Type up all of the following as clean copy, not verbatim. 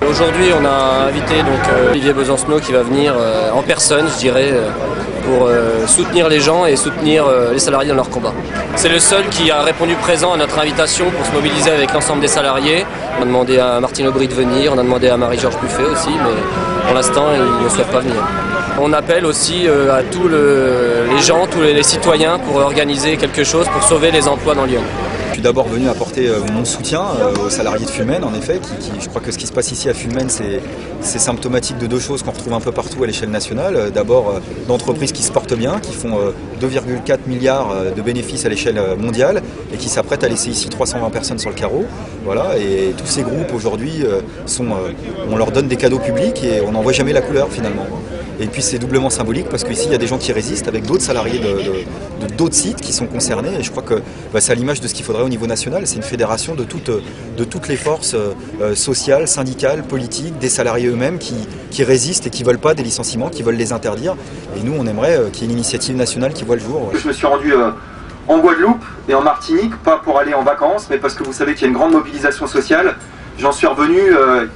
Aujourd'hui, on a invité Olivier Besancenot qui va venir en personne, je dirais, pour soutenir les gens et soutenir les salariés dans leur combat. C'est le seul qui a répondu présent à notre invitation pour se mobiliser avec l'ensemble des salariés. On a demandé à Martine Aubry de venir, on a demandé à Marie-Georges Buffet aussi, mais pour l'instant, ils ne souhaitent pas venir. On appelle aussi à tous les gens, tous les citoyens pour organiser quelque chose pour sauver les emplois dans Lyon. Je suis d'abord venu apporter mon soutien aux salariés de Fulmen, en effet. Je crois que ce qui se passe ici à Fulmen, c'est symptomatique de deux choses qu'on retrouve un peu partout à l'échelle nationale. D'abord, d'entreprises qui se portent bien, qui font 2,4 milliards de bénéfices à l'échelle mondiale et qui s'apprêtent à laisser ici 320 personnes sur le carreau. Voilà, et tous ces groupes aujourd'hui, on leur donne des cadeaux publics et on n'en voit jamais la couleur finalement. Et puis c'est doublement symbolique parce qu'ici il y a des gens qui résistent avec d'autres salariés de d'autres sites qui sont concernés et je crois que c'est à l'image de ce qu'il faudrait au niveau national, c'est une fédération de toutes les forces sociales, syndicales, politiques, des salariés eux-mêmes qui résistent et qui ne veulent pas des licenciements, qui veulent les interdire et nous on aimerait qu'il y ait une initiative nationale qui voit le jour. Je me suis rendu en Guadeloupe et en Martinique, pas pour aller en vacances mais parce que vous savez qu'il y a une grande mobilisation sociale. J'en suis revenu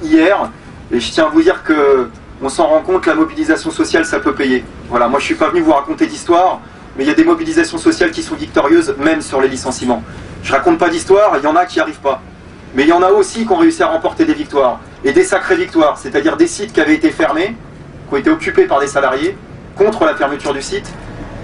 hier et je tiens à vous dire que on s'en rend compte, la mobilisation sociale, ça peut payer. Voilà, moi je suis pas venu vous raconter d'histoire, mais il y a des mobilisations sociales qui sont victorieuses, même sur les licenciements. Je raconte pas d'histoire, il y en a qui n'y arrivent pas. Mais il y en a aussi qui ont réussi à remporter des victoires, et des sacrées victoires, c'est-à-dire des sites qui avaient été fermés, qui ont été occupés par des salariés, contre la fermeture du site,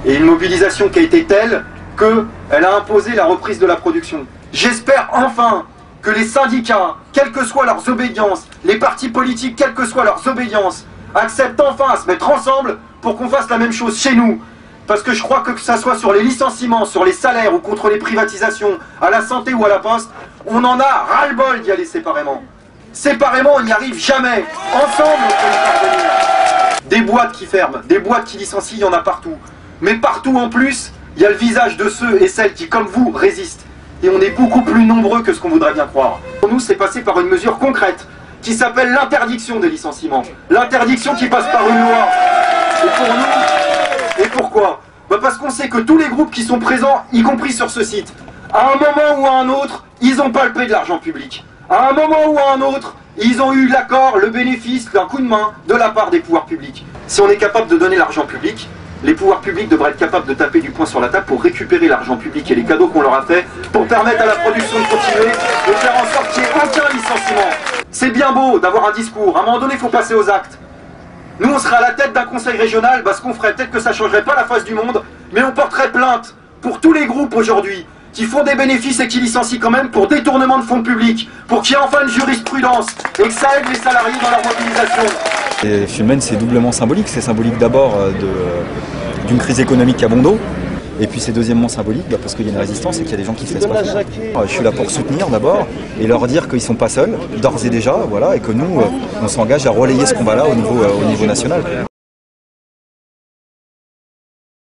et une mobilisation qui a été telle qu'elle a imposé la reprise de la production. J'espère enfin que les syndicats, quelles que soient leurs obédiences, les partis politiques, quelles que soient leurs obédiences, acceptent enfin à se mettre ensemble pour qu'on fasse la même chose chez nous. Parce que je crois que ça soit sur les licenciements, sur les salaires ou contre les privatisations, à la santé ou à la poste, on en a ras-le-bol d'y aller séparément. Séparément, on n'y arrive jamais. Ensemble, on peut y parvenir. Des boîtes qui ferment, des boîtes qui licencient, il y en a partout. Mais partout en plus, il y a le visage de ceux et celles qui, comme vous, résistent. Et on est beaucoup plus nombreux que ce qu'on voudrait bien croire. Pour nous, c'est passé par une mesure concrète qui s'appelle l'interdiction des licenciements. L'interdiction qui passe par une loi. Et pour nous, et pourquoi ? Parce qu'on sait que tous les groupes qui sont présents, y compris sur ce site, à un moment ou à un autre, ils ont palpé de l'argent public. À un moment ou à un autre, ils ont eu l'accord, le bénéfice d'un coup de main de la part des pouvoirs publics. Si on est capable de donner l'argent public, les pouvoirs publics devraient être capables de taper du poing sur la table pour récupérer l'argent public et les cadeaux qu'on leur a fait, pour permettre à la production de continuer, de faire en sorte qu'il n'y ait aucun licenciement. C'est bien beau d'avoir un discours, à un moment donné il faut passer aux actes. Nous on serait à la tête d'un conseil régional, ce qu'on ferait, peut-être que ça ne changerait pas la face du monde, mais on porterait plainte pour tous les groupes aujourd'hui qui font des bénéfices et qui licencient quand même pour détournement de fonds publics, pour qu'il y ait enfin une jurisprudence et que ça aide les salariés dans leur mobilisation. Et Fulmen, c'est doublement symbolique. C'est symbolique d'abord d'une crise économique à bon dos. Et puis c'est deuxièmement symbolique parce qu'il y a une résistance et qu'il y a des gens qui se laissent pas faire. Je suis là pour soutenir d'abord et leur dire qu'ils ne sont pas seuls, d'ores et déjà, voilà, et que nous, on s'engage à relayer ce combat-là au niveau national.